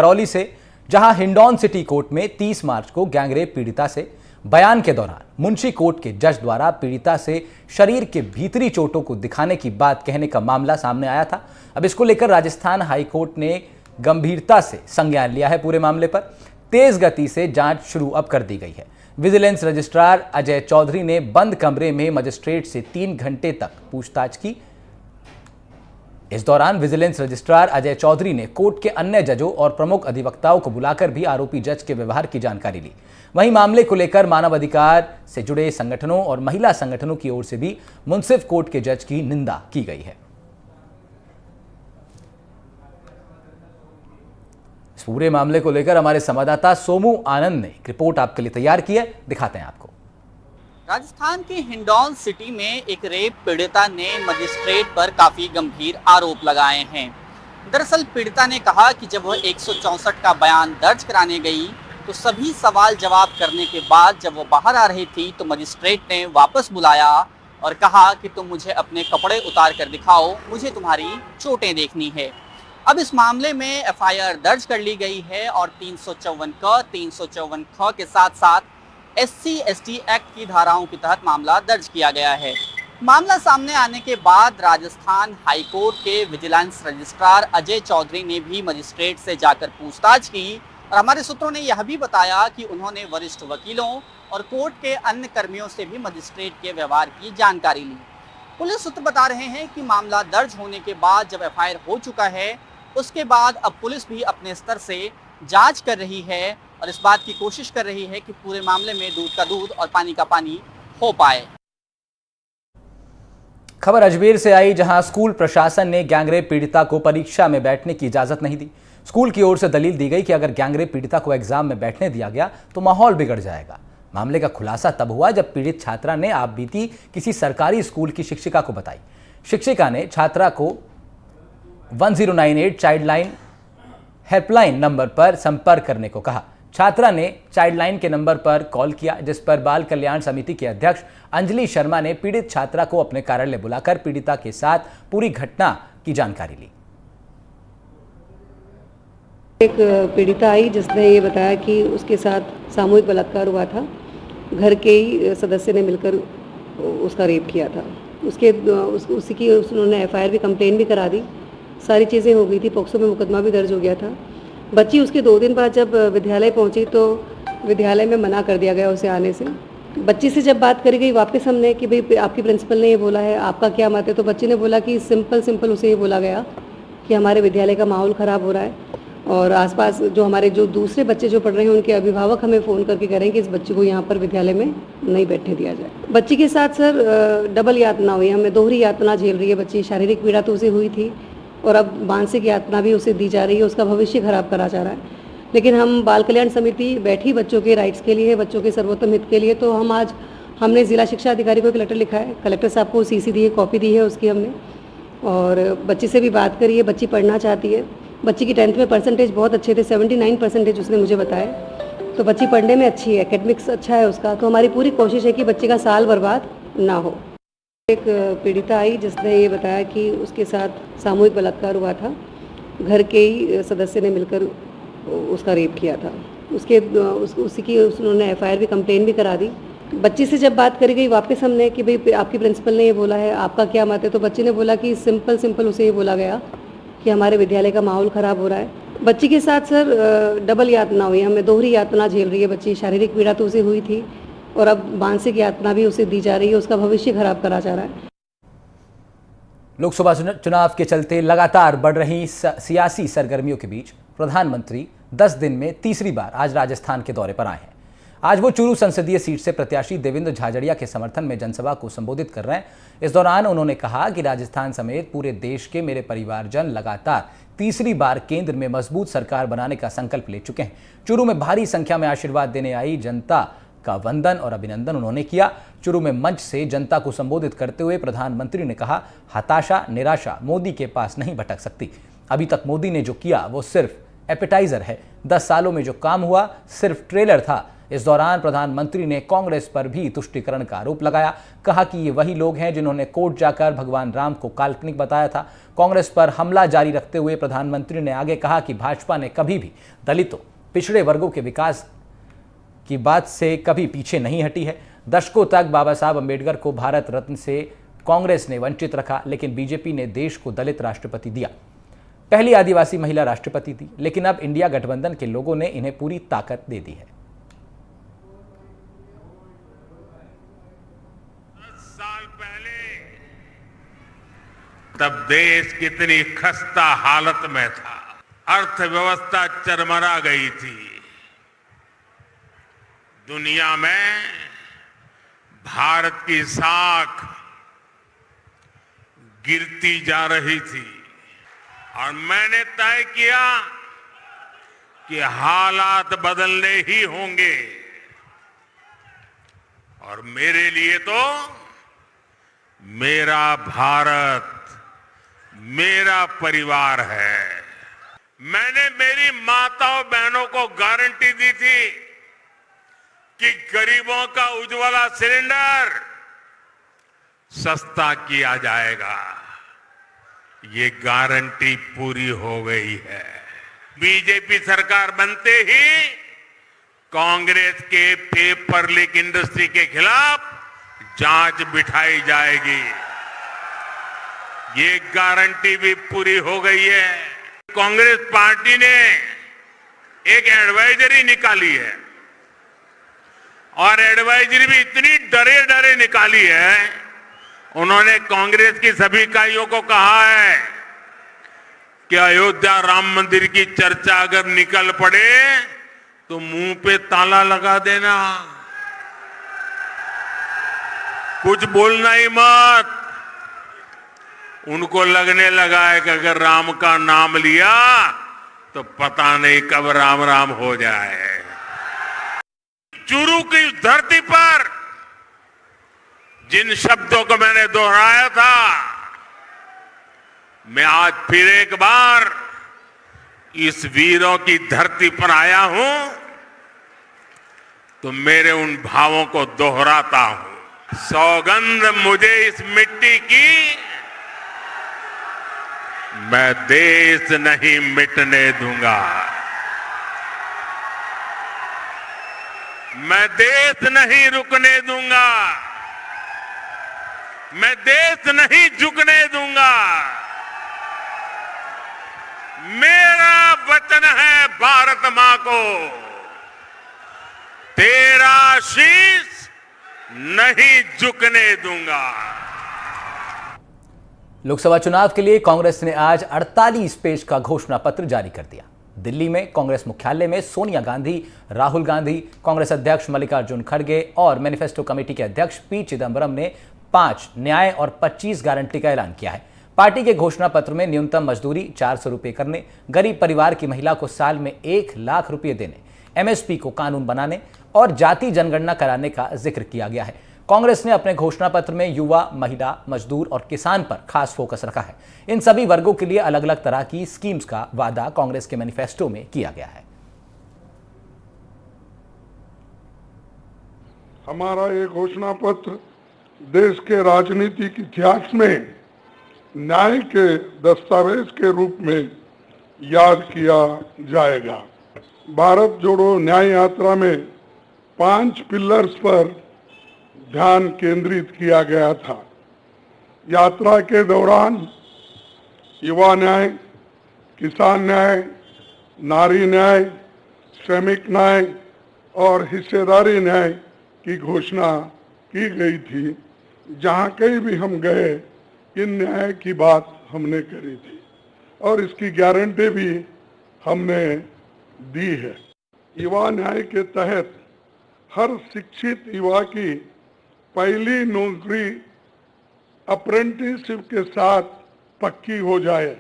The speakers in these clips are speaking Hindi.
करौली से, जहां हिंडौन सिटी कोर्ट में 30 मार्च को गैंगरेप पीड़िता से बयान के दौरान मुंशी कोर्ट के जज द्वारा पीड़िता से शरीर के भीतरी चोटों को दिखाने की बात कहने का मामला सामने आया था। अब इसको लेकर राजस्थान हाईकोर्ट ने गंभीरता से संज्ञान लिया है। पूरे मामले पर तेज गति से जांच शुरू अब कर दी गई है। विजिलेंस रजिस्ट्रार अजय चौधरी ने बंद कमरे में मजिस्ट्रेट से 3 घंटे तक पूछताछ की। इस दौरान विजिलेंस रजिस्ट्रार अजय चौधरी ने कोर्ट के अन्य जजों और प्रमुख अधिवक्ताओं को बुलाकर भी आरोपी जज के व्यवहार की जानकारी ली। वहीं मामले को लेकर मानव अधिकार से जुड़े संगठनों और महिला संगठनों की ओर से भी मुंसिफ कोर्ट के जज की निंदा की गई है। इस पूरे मामले को लेकर हमारे संवाददाता सोमू आनंद ने एक रिपोर्ट आपके लिए तैयार की है, दिखाते हैं आपको। राजस्थान के हिंडौन सिटी में एक रेप पीड़िता ने मजिस्ट्रेट पर काफी गंभीर आरोप लगाए हैं। दरअसल पीड़िता ने कहा कि जब वह 164 का बयान दर्ज कराने गई तो सभी सवाल जवाब करने के बाद जब वो बाहर आ रही थी तो मजिस्ट्रेट ने वापस बुलाया और कहा कि तुम मुझे अपने कपड़े उतार कर दिखाओ, मुझे तुम्हारी चोटें देखनी है। अब इस मामले में एफआईआर दर्ज कर ली गई है और 354 ख के साथ साथ SC/ST एक्ट की धाराओं के तहत मामला दर्ज किया गया है। मामला सामने आने के बाद राजस्थान हाईकोर्ट के विजिलेंस रजिस्ट्रार अजय चौधरी ने भी मजिस्ट्रेट से जाकर पूछताछ की और हमारे सूत्रों ने यह भी बताया कि उन्होंने वरिष्ठ वकीलों और कोर्ट के अन्य कर्मियों से भी मजिस्ट्रेट के व्यवहार की जानकारी ली। पुलिस सूत्र बता रहे हैं कि मामला दर्ज होने के बाद जब एफआईआर हो चुका है उसके बाद अब पुलिस भी अपने स्तर से जांच कर रही है और इस बात की कोशिश कर रही है कि पूरे मामले में दूध का दूध और पानी का पानी हो पाए। खबर अजमेर से आई, जहां स्कूल प्रशासन ने गैंगरेप पीड़िता को परीक्षा में बैठने की इजाजत नहीं दी। स्कूल की ओर से दलील दी गई कि अगर गैंगरेप पीड़िता को एग्जाम में बैठने दिया गया तो माहौल बिगड़ जाएगा। मामले का खुलासा तब हुआ जब पीड़ित छात्रा ने आप बीती किसी सरकारी स्कूल की शिक्षिका को बताई। शिक्षिका ने छात्रा को 1098 चाइल्डलाइन हेल्पलाइन नंबर पर संपर्क करने को कहा। छात्रा ने चाइल्डलाइन के नंबर पर कॉल किया, जिस पर बाल कल्याण समिति के अध्यक्ष अंजलि शर्मा ने पीड़ित छात्रा को अपने कार्यालय बुलाकर पीड़िता के साथ पूरी घटना की जानकारी ली। एक पीड़िता आई जिसने ये बताया कि उसके साथ सामूहिक बलात्कार हुआ था। घर के ही सदस्य ने मिलकर उसका रेप किया था। उसी की उन्होंने एफआईआर भी कंप्लेन भी करा दी। सारी चीज़ें हो गई थी, पोक्सो में मुकदमा भी दर्ज हो गया था। बच्ची उसके 2 दिन बाद जब विद्यालय पहुंची तो विद्यालय में मना कर दिया गया उसे आने से। बच्ची से जब बात करी गई वापस हमने कि भाई आपकी प्रिंसिपल ने ये बोला है, आपका क्या मत है, तो बच्ची ने बोला कि सिंपल उसे ये बोला गया कि हमारे विद्यालय का माहौल ख़राब हो रहा है और आसपास जो दूसरे बच्चे जो पढ़ रहे हैं उनके अभिभावक हमें फ़ोन करके कह रहे हैं कि इस बच्ची को यहाँ पर विद्यालय में नहीं बैठने दिया जाए। बच्ची के साथ सर डबल यातना हुई, हमें दोहरी यातना झेल रही है बच्ची। शारीरिक पीड़ा तो उसे हुई थी और अब मानसिक यातना भी उसे दी जा रही है, उसका भविष्य खराब करा जा रहा है। लेकिन हम बाल कल्याण समिति बैठी बच्चों के राइट्स के लिए, बच्चों के सर्वोत्तम हित के लिए, तो हमने ज़िला शिक्षा अधिकारी को एक लेटर लिखा है, कलेक्टर साहब को CC दी है, कॉपी दी है उसकी हमने, और बच्ची से भी बात करी है। बच्ची पढ़ना चाहती है। बच्ची की 10th में परसेंटेज बहुत अच्छे थे, 79% उसने मुझे बताया। तो बच्ची पढ़ने में अच्छी है, एकेडमिक्स अच्छा है उसका। तो हमारी पूरी कोशिश है कि बच्चे का साल बर्बाद ना हो। एक पीड़िता आई जिसने ये बताया कि उसके साथ सामूहिक बलात्कार हुआ था। घर के ही सदस्य ने मिलकर उसका रेप किया था। उसी की उन्होंने एफआईआर भी कंप्लेन भी करा दी। बच्ची से जब बात करी गई वापस हमने कि भाई आपकी प्रिंसिपल ने ये बोला है, आपका क्या मत है, तो बच्ची ने बोला कि सिंपल उसे ये बोला गया कि हमारे विद्यालय का माहौल ख़राब हो रहा है। बच्ची के साथ सर डबल यातना हुई, हमें दोहरी यातना झेल रही है बच्ची। शारीरिक पीड़ा तो उसे हुई थी और अब मानसिक यातना भी उसे दी जा रही है, उसका भविष्य खराब करा जा रहा है। लोकसभा चुनाव के चलते लगातार बढ़ रही सियासी सरगर्मियों के बीच प्रधानमंत्री 10 दिन में तीसरी बार आज राजस्थान के दौरे पर आए हैं। आज वो चूरू संसदीय सीट से प्रत्याशी देवेंद्र झाझड़िया के समर्थन में जनसभा को संबोधित कर रहे हैं। इस दौरान उन्होंने कहा कि राजस्थान समेत पूरे देश के मेरे परिवारजन लगातार तीसरी बार केंद्र में मजबूत सरकार बनाने का संकल्प ले चुके हैं। चूरू में भारी संख्या में आशीर्वाद देने आई जनता का वंदन और अभिनंदन उन्होंने किया। चूरू में मंच से जनता को संबोधित करते हुए प्रधानमंत्री ने कहा, हताशा निराशा मोदी के पास नहीं भटक सकती। अभी तक मोदी ने जो किया वो सिर्फ एपेटाइजर है। 10 सालों में जो काम हुआ सिर्फ ट्रेलर था। इस दौरान प्रधानमंत्री ने कांग्रेस पर भी तुष्टीकरण का आरोप लगाया। कहा कि ये वही लोग हैं जिन्होंने कोर्ट जाकर भगवान राम को काल्पनिक बताया था। कांग्रेस पर हमला जारी रखते हुए प्रधानमंत्री ने आगे कहा कि भाजपा ने कभी भी दलितों, पिछड़े वर्गों के विकास की बात से कभी पीछे नहीं हटी है। दशकों तक बाबा साहब अंबेडकर को भारत रत्न से कांग्रेस ने वंचित रखा, लेकिन बीजेपी ने देश को दलित राष्ट्रपति दिया, पहली आदिवासी महिला राष्ट्रपति दी, लेकिन अब इंडिया गठबंधन के लोगों ने इन्हें पूरी ताकत दे दी है। 10 साल पहले तब देश कितनी खस्ता हालत में था, अर्थव्यवस्था चरमरा गई थी, दुनिया में भारत की साख गिरती जा रही थी और मैंने तय किया कि हालात बदलने ही होंगे और मेरे लिए तो मेरा भारत मेरा परिवार है। मैंने मेरी माताओं बहनों को गारंटी दी थी कि गरीबों का उज्ज्वला सिलेंडर सस्ता किया जाएगा। ये गारंटी पूरी हो गई है। बीजेपी सरकार बनते ही कांग्रेस के पेपर लीक इंडस्ट्री के खिलाफ जांच बिठाई जाएगी। ये गारंटी भी पूरी हो गई है। कांग्रेस पार्टी ने एक एडवाइजरी निकाली है और एडवाइजरी भी इतनी डरे डरे निकाली है। उन्होंने कांग्रेस की सभी इकाइयों को कहा है कि अयोध्या राम मंदिर की चर्चा अगर निकल पड़े तो मुंह पे ताला लगा देना, कुछ बोलना ही मत। उनको लगने लगा है कि अगर राम का नाम लिया तो पता नहीं कब राम राम हो जाए। चुरू की धरती पर जिन शब्दों को मैंने दोहराया था, मैं आज फिर एक बार इस वीरों की धरती पर आया हूं तो मेरे उन भावों को दोहराता हूं। सौगंध मुझे इस मिट्टी की, मैं देश नहीं मिटने दूंगा। मैं देश नहीं रुकने दूंगा। मैं देश नहीं झुकने दूंगा। मेरा वचन है भारत मां को, तेरा शीश नहीं झुकने दूंगा। लोकसभा चुनाव के लिए कांग्रेस ने आज 48 पेज का घोषणा पत्र जारी कर दिया। दिल्ली में कांग्रेस मुख्यालय में सोनिया गांधी, राहुल गांधी, कांग्रेस अध्यक्ष मल्लिकार्जुन खड़गे और मैनिफेस्टो कमेटी के अध्यक्ष पी चिदंबरम ने 5 न्याय और 25 गारंटी का ऐलान किया है। पार्टी के घोषणा पत्र में न्यूनतम मजदूरी 400 रुपए करने, गरीब परिवार की महिला को साल में 1 लाख रुपए देने, एमएसपी को कानून बनाने और जाति जनगणना कराने का जिक्र किया गया है। कांग्रेस ने अपने घोषणा पत्र में युवा, महिला, मजदूर और किसान पर खास फोकस रखा है। इन सभी वर्गों के लिए अलग अलग तरह की स्कीम्स का वादा कांग्रेस के मैनिफेस्टो में किया गया है। हमारा ये घोषणा पत्र देश के राजनीतिक इतिहास में न्याय के दस्तावेज के रूप में याद किया जाएगा। भारत जोड़ो न्याय यात्रा में 5 पिलर्स पर ध्यान केंद्रित किया गया था। यात्रा के दौरान युवा न्याय, किसान न्याय, नारी न्याय, श्रमिक न्याय और हिस्सेदारी न्याय की घोषणा की गई थी। जहाँ कहीं भी हम गए इन न्याय की बात हमने करी थी और इसकी गारंटी भी हमने दी है। युवा न्याय के तहत हर शिक्षित युवा की पहली नौकरी अप्रेंटिसशिप के साथ पक्की हो जाए,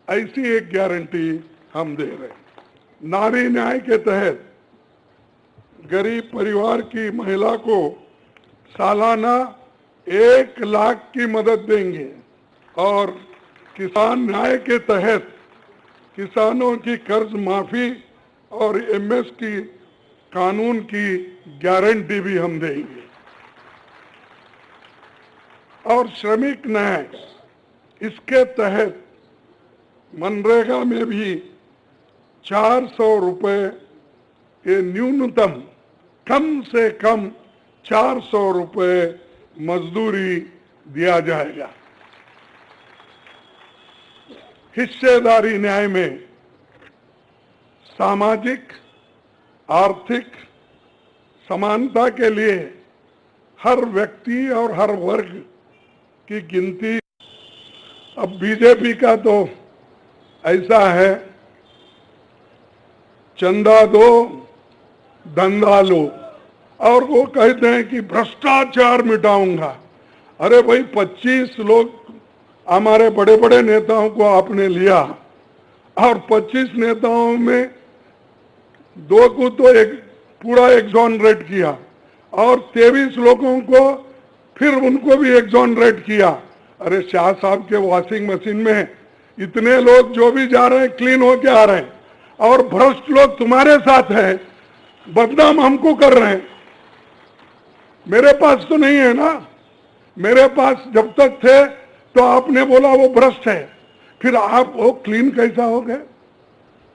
ऐसी एक गारंटी हम दे रहे हैं। नारी न्याय के तहत गरीब परिवार की महिला को सालाना 1 लाख की मदद देंगे और किसान न्याय के तहत किसानों की कर्ज माफी और एमएसपी कानून की गारंटी भी हम देंगे। और श्रमिक न्याय, इसके तहत मनरेगा में भी 400 रुपए के न्यूनतम, कम से कम 400 रुपए मजदूरी दिया जाएगा। हिस्सेदारी न्याय में सामाजिक आर्थिक समानता के लिए हर व्यक्ति और हर वर्ग की गिनती। अब बीजेपी का तो ऐसा है, चंदा दो धंधा लो, और वो कहते हैं कि भ्रष्टाचार मिटाऊंगा। अरे भाई, 25 लोग हमारे बड़े बड़े नेताओं को आपने लिया और 25 नेताओं में 2 को तो एक पूरा एक्सोनरेट किया और 23 लोगों को फिर उनको भी एक्सोनरेट किया। अरे शाह साहब के वॉशिंग मशीन में इतने लोग जो भी जा रहे हैं क्लीन होके आ रहे हैं, और भ्रष्ट लोग तुम्हारे साथ हैं, बदनाम हमको कर रहे हैं। मेरे पास तो नहीं है ना, मेरे पास जब तक थे तो आपने बोला वो भ्रष्ट है, फिर आप वो क्लीन कैसा हो गए,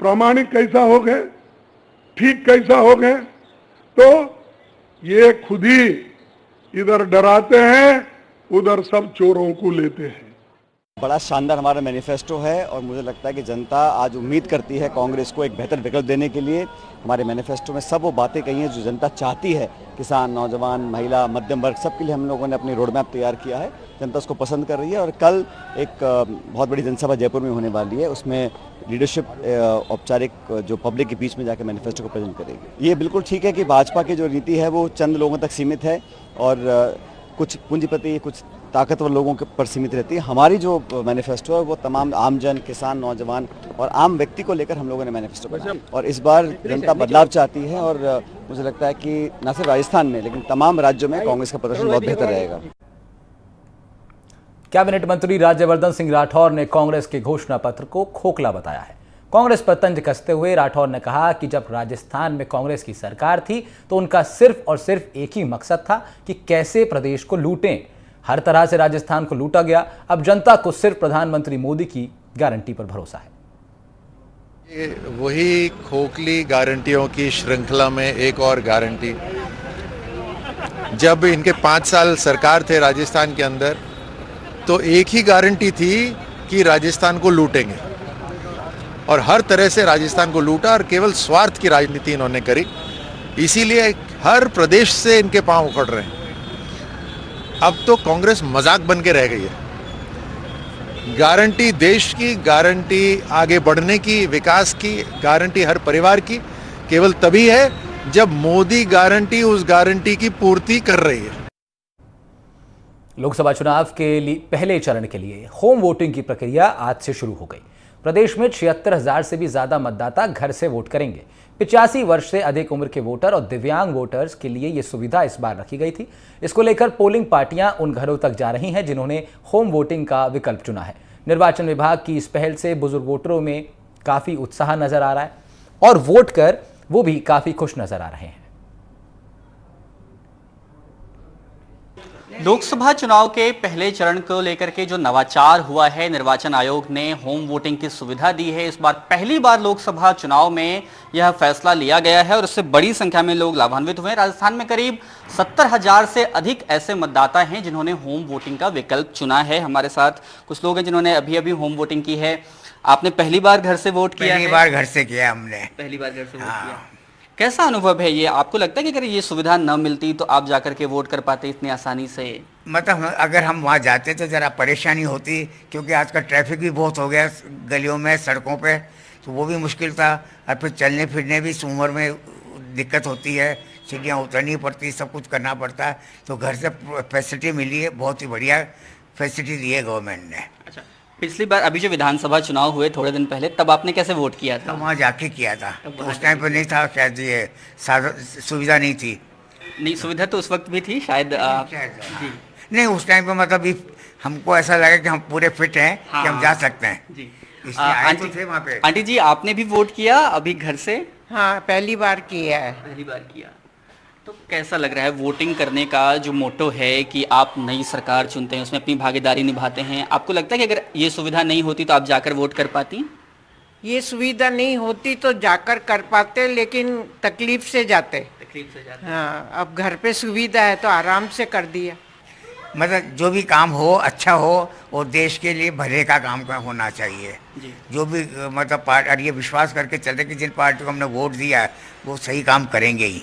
प्रामाणिक कैसा हो गए, ठीक कैसा हो गए? तो ये खुद ही इधर डराते हैं, उधर सब चोरों को लेते हैं। बड़ा शानदार हमारा मैनिफेस्टो है और मुझे लगता है कि जनता आज उम्मीद करती है कांग्रेस को एक बेहतर विकल्प देने के लिए। हमारे मैनिफेस्टो में सब वो बातें कही हैं जो जनता चाहती है। किसान, नौजवान, महिला, मध्यम वर्ग, सबके लिए हम लोगों ने अपनी रोड मैप तैयार किया है। जनता उसको पसंद कर रही है और कल एक बहुत बड़ी जनसभा जयपुर में होने वाली है, उसमें लीडरशिप औपचारिक जो पब्लिक के बीच में जाकर मैनिफेस्टो को प्रेजेंट करेगी। ये बिल्कुल ठीक है कि भाजपा की जो नीति है वो चंद लोगों तक सीमित है और कुछ पूंजीपति, कुछ ताकतवर लोगों के पर सीमित रहती है। हमारी जो मैनिफेस्टो है वो तमाम आमजन, किसान, नौजवान और आम व्यक्ति को लेकर हम लोगों ने मैनिफेस्टो बनाया और इस बार जनता बदलाव चाहती है और मुझे लगता है कि न सिर्फ राजस्थान में लेकिन तमाम राज्यों में कांग्रेस का प्रदर्शन बहुत बेहतर रहेगा। कैबिनेट मंत्री राज्यवर्धन सिंह राठौर ने कांग्रेस के घोषणा पत्र को खोखला बताया है। कांग्रेस पर तंज कसते हुए राठौर ने कहा कि जब राजस्थान में कांग्रेस की सरकार थी तो उनका सिर्फ और सिर्फ एक ही मकसद था कि कैसे प्रदेश को लूटें। हर तरह से राजस्थान को लूटा गया। अब जनता को सिर्फ प्रधानमंत्री मोदी की गारंटी पर भरोसा है। ये वही खोखली गारंटियों की श्रृंखला में एक और गारंटी। जब इनके 5 साल सरकार थे राजस्थान के अंदर तो एक ही गारंटी थी कि राजस्थान को लूटेंगे और हर तरह से राजस्थान को लूटा और केवल स्वार्थ की राजनीति इन्होंने करी। इसीलिए हर प्रदेश से इनके पांव उखड़ रहे हैं। अब तो कांग्रेस मजाक बन के रह गई है। गारंटी देश की, गारंटी आगे बढ़ने की, विकास की गारंटी हर परिवार की केवल तभी है जब मोदी गारंटी उस गारंटी की पूर्ति कर रही है। लोकसभा चुनाव के लिए पहले चरण के लिए होम वोटिंग की प्रक्रिया आज से शुरू हो गई। प्रदेश में 76,000 से भी ज्यादा मतदाता घर से वोट करेंगे। 85 वर्ष से अधिक उम्र के वोटर और दिव्यांग वोटर्स के लिए यह सुविधा इस बार रखी गई थी। इसको लेकर पोलिंग पार्टियां उन घरों तक जा रही हैं जिन्होंने होम वोटिंग का विकल्प चुना है। निर्वाचन विभाग की इस पहल से बुजुर्ग वोटरों में काफी उत्साह नजर आ रहा है और वोट कर वो भी काफी खुश नजर आ रहे हैं। लोकसभा चुनाव के पहले चरण को लेकर के जो नवाचार हुआ है, निर्वाचन आयोग ने होम वोटिंग की सुविधा दी है। इस बार पहली बार लोकसभा चुनाव में यह फैसला लिया गया है और इससे बड़ी संख्या में लोग लाभान्वित हुए हैं। राजस्थान में करीब 70,000 से अधिक ऐसे मतदाता हैं जिन्होंने होम वोटिंग का विकल्प चुना है। हमारे साथ कुछ लोग हैं जिन्होंने अभी अभी होम वोटिंग की है। आपने पहली बार घर से वोट किया? पहली बार घर से किया हमने। पहली बार घर से वोट किया। कैसा अनुभव है ये? आपको लगता है कि अगर ये सुविधा न मिलती तो आप जाकर के वोट कर पाते इतनी आसानी से? मतलब अगर हम वहाँ जाते तो ज़रा परेशानी होती, क्योंकि आजकल ट्रैफिक भी बहुत हो गया गलियों में, सड़कों पे, तो वो भी मुश्किल था। और फिर चलने फिरने भी उम्र में दिक्कत होती है, सीढ़ियाँ उतरनी पड़ती, सब कुछ करना पड़ता है। तो घर से फैसिलिटी मिली है, बहुत ही बढ़िया फैसिलिटी दी है गवर्नमेंट ने। अच्छा, पिछली बार अभी जो विधानसभा चुनाव हुए थोड़े दिन पहले, तब आपने कैसे वोट किया था? तो वहाँ जाके किया था, उस टाइम पर नहीं था शायद, ये सुविधा नहीं थी। नहीं, सुविधा तो उस वक्त भी थी शायद। जी नहीं, उस टाइम पे मतलब भी हमको ऐसा लगा कि हम पूरे फिट हैं कि हम जा सकते हैं। जी। इसलिए आए तो थे वहाँ पे। आंटी जी, आपने भी वोट किया अभी घर से? हाँ, पहली बार किया है। पहली बार किया। तो कैसा लग रहा है वोटिंग करने का जो मोटो है कि आप नई सरकार चुनते हैं, उसमें अपनी भागीदारी निभाते हैं, आपको लगता है कि अगर ये सुविधा नहीं होती तो आप जाकर वोट कर पाती? ये सुविधा नहीं होती तो जाकर कर पाते, लेकिन तकलीफ से जाते। तकलीफ से जाते। हाँ, अब घर पे सुविधा है तो आराम से कर दिया। मतलब जो भी काम हो अच्छा हो और देश के लिए भले का काम का होना चाहिए जी। जो भी मतलब पार्टी, और ये विश्वास करके चलते कि जिन पार्टी को हमने वोट दिया है वो सही काम करेंगे ही,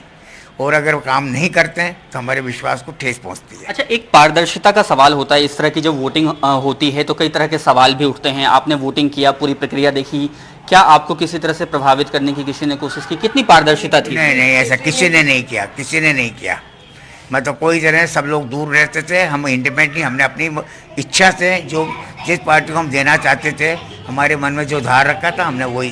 और अगर वो काम नहीं करते हैं तो हमारे विश्वास को ठेस पहुंचती है। अच्छा, एक पारदर्शिता का सवाल होता है। इस तरह की जब वोटिंग होती है तो कई तरह के सवाल भी उठते हैं। आपने वोटिंग किया, पूरी प्रक्रिया देखी, क्या आपको किसी तरह से प्रभावित करने की किसी ने कोशिश की? कितनी पारदर्शिता थी? नहीं, ऐसा किसी ने नहीं किया, किसी ने नहीं किया। मतलब कोई तरह सब लोग दूर रहते थे, हम इंडिपेंडेंटली हमने अपनी इच्छा से जो जिस पार्टी को हम देना चाहते थे, हमारे मन में जो धार रखा था हमने वही।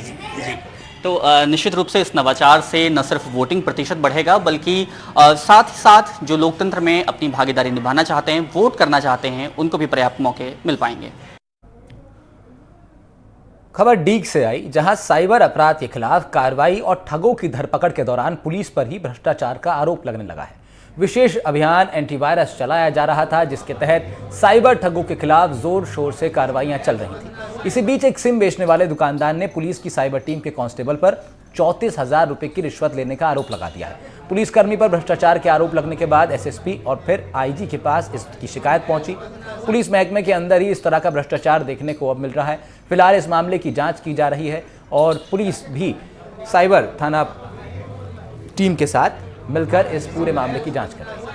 तो निश्चित रूप से इस नवाचार से न सिर्फ वोटिंग प्रतिशत बढ़ेगा, बल्कि साथ ही साथ जो लोकतंत्र में अपनी भागीदारी निभाना चाहते हैं, वोट करना चाहते हैं, उनको भी पर्याप्त मौके मिल पाएंगे। खबर डीग से आई, जहां साइबर अपराध के खिलाफ कार्रवाई और ठगों की धरपकड़ के दौरान पुलिस पर ही भ्रष्टाचार का आरोप लगने लगा है। विशेष अभियान एंटीवायरस चलाया जा रहा था, जिसके तहत साइबर ठगों के खिलाफ जोर शोर से कार्रवाइयां चल रही थी। इसी बीच एक सिम बेचने वाले दुकानदार ने पुलिस की साइबर टीम के कांस्टेबल पर 34,000 रुपए की रिश्वत लेने का आरोप लगा दिया है। पुलिसकर्मी पर भ्रष्टाचार के आरोप लगने के बाद एसएसपी और फिर आईजी के पास इसकी शिकायत पहुंची। पुलिस महकमे के अंदर ही इस तरह का भ्रष्टाचार देखने को अब मिल रहा है। फिलहाल इस मामले की जांच की जा रही है और पुलिस भी साइबर थाना टीम के साथ मिलकर इस पूरे मामले की जांच कर रही है।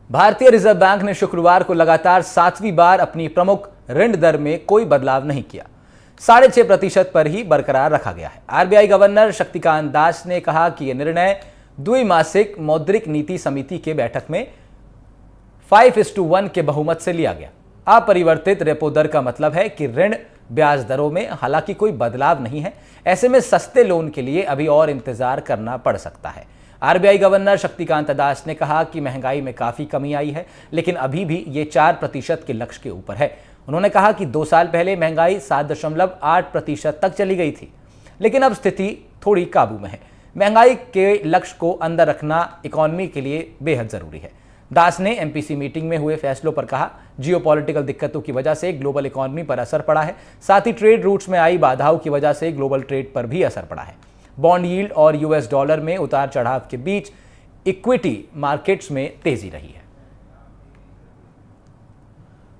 भारतीय रिजर्व बैंक ने शुक्रवार को लगातार 7वीं बार अपनी प्रमुख ऋण दर में कोई बदलाव नहीं किया। 6.5% पर ही बरकरार रखा गया है। आरबीआई गवर्नर शक्तिकांत दास ने कहा कि यह निर्णय द्विमासिक मौद्रिक नीति समिति के बैठक में 5:1 के बहुमत से लिया गया। अपरिवर्तित रेपो दर का मतलब है कि ऋण ब्याज दरों में हालांकि कोई बदलाव नहीं है। ऐसे में सस्ते लोन के लिए अभी और इंतजार करना पड़ सकता है। आरबीआई गवर्नर शक्तिकांत दास ने कहा कि महंगाई में काफी कमी आई है, लेकिन अभी भी ये 4% के लक्ष्य के ऊपर है। उन्होंने कहा कि 2 साल पहले महंगाई 7.8% तक चली गई थी, लेकिन अब स्थिति थोड़ी काबू में है। महंगाई के लक्ष्य को अंदर रखना इकोनॉमी के लिए बेहद जरूरी है। दास ने एमपीसी मीटिंग में हुए फैसलों पर कहा, जियोपॉलिटिकल दिक्कतों की वजह से ग्लोबल इकोनॉमी पर असर पड़ा है, साथ ही ट्रेड रूट्स में आई बाधाओं की वजह से ग्लोबल ट्रेड पर भी असर पड़ा है। बॉन्ड यील्ड और यूएस डॉलर में उतार चढ़ाव के बीच इक्विटी मार्केट्स में तेजी रही है।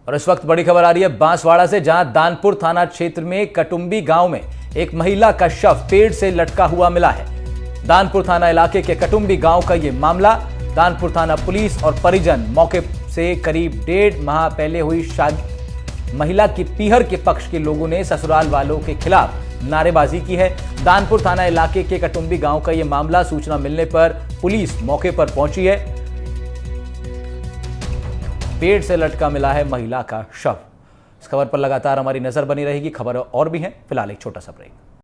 और इस वक्त बड़ी खबर आ रही है बांसवाड़ा से, जहां दानपुर थाना क्षेत्र में कटुंबी गांव में एक महिला का शव पेड़ से लटका हुआ मिला है। दानपुर थाना इलाके के कटुंबी गांव का यह मामला। दानपुर थाना पुलिस और परिजन मौके से करीब 1.5 माह पहले हुई शादी महिला की पीहर के पक्ष के लोगों ने ससुराल वालों के खिलाफ नारेबाजी की है। दानपुर थाना इलाके के कटुंबी गांव का यह मामला। सूचना मिलने पर पुलिस मौके पर पहुंची है। पेड़ से लटका मिला है महिला का शव। इस खबर पर लगातार हमारी नजर बनी रहेगी। खबर और भी है, फिलहाल एक छोटा सा ब्रेक।